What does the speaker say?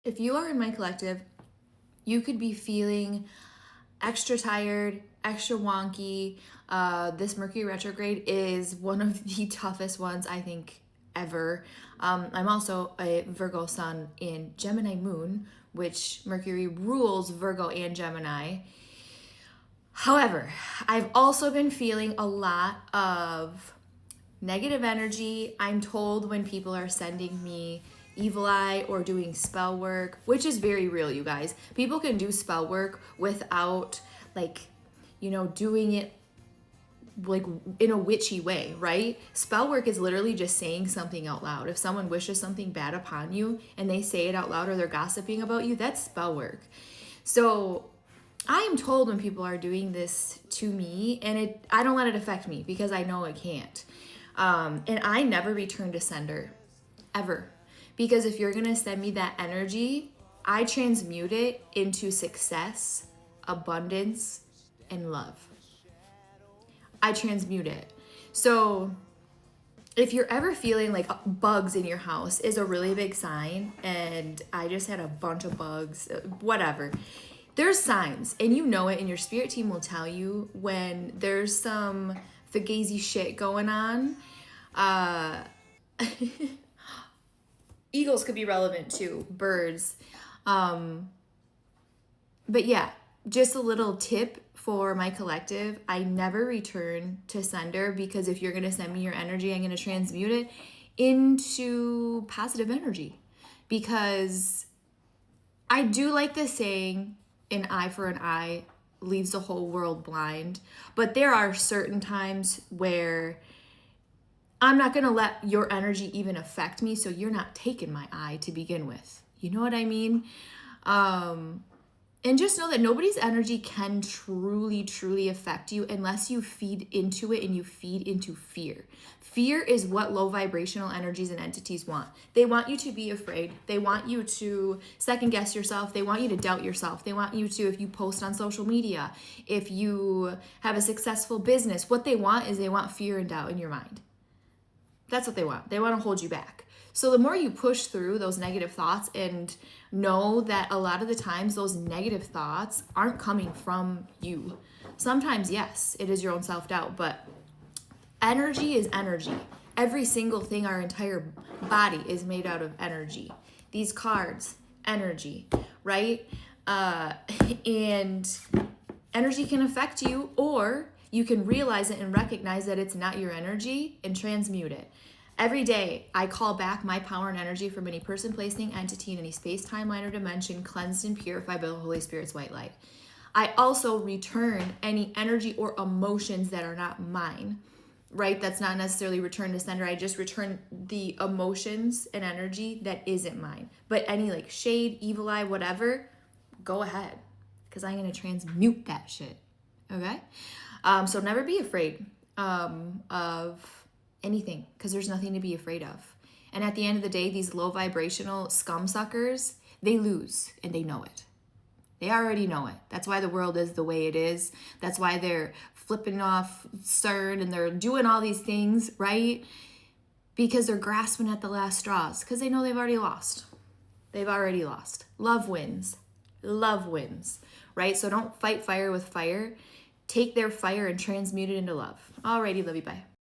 If you are in my collective, you could be feeling extra tired, extra wonky. This Mercury retrograde is one of the toughest ones, I think, ever. I'm also a Virgo sun in Gemini moon, which Mercury rules Virgo and Gemini. However, I've also been feeling a lot of negative energy. I'm told when people are sending me evil eye or doing spell work, which is very real, you guys. People can do spell work without doing it like in a witchy way, right? Spell work is literally just saying something out loud. If someone wishes something bad upon you and they say it out loud or they're gossiping about you, that's spell work. So I am told when people are doing this to me, and I don't let it affect me because I know it can't. And I never return to sender, ever. Because if you're gonna send me that energy, I transmute it into success, abundance, and love. I transmute it. So if you're ever feeling like bugs in your house is a really big sign, and I just had a bunch of bugs, whatever. There's signs, and you know it, and your spirit team will tell you when there's some fugazi shit going on. Eagles could be relevant too, birds. But yeah, just a little tip for my collective. I never return to sender, because if you're going to send me your energy, I'm going to transmute it into positive energy. Because I do like the saying, an eye for an eye leaves the whole world blind. But there are certain times where I'm not going to let your energy even affect me, so you're not taking my eye to begin with. You know what I mean? And just know that nobody's energy can truly, truly affect you unless you feed into it and you feed into fear. Fear is what low vibrational energies and entities want. They want you to be afraid. They want you to second guess yourself. They want you to doubt yourself. They want you to, if you post on social media, if you have a successful business, what they want is they want fear and doubt in your mind. That's what they want. They want to hold you back. So the more you push through those negative thoughts and know that a lot of the times those negative thoughts aren't coming from you. Sometimes, yes, it is your own self-doubt, but energy is energy. Every single thing, our entire body is made out of energy. These cards, energy, right? And energy can affect you, or you can realize it and recognize that it's not your energy and transmute it. Every day, I call back my power and energy from any person, place, entity in any space, timeline, or dimension, cleansed and purified by the Holy Spirit's white light. I also return any energy or emotions that are not mine, right? That's not necessarily return to sender. I just return the emotions and energy that isn't mine. But any like shade, evil eye, whatever, go ahead, because I'm going to transmute that shit, okay? So never be afraid of anything, because there's nothing to be afraid of. And at the end of the day, these low vibrational scum suckers, they lose, and they know it. They already know it. That's why the world is the way it is. That's why they're flipping off CERN and they're doing all these things, right? Because they're grasping at the last straws, because they know they've already lost. They've already lost. Love wins. Love wins, right? So don't fight fire with fire. Take their fire and transmute it into love. Alrighty, love you, bye.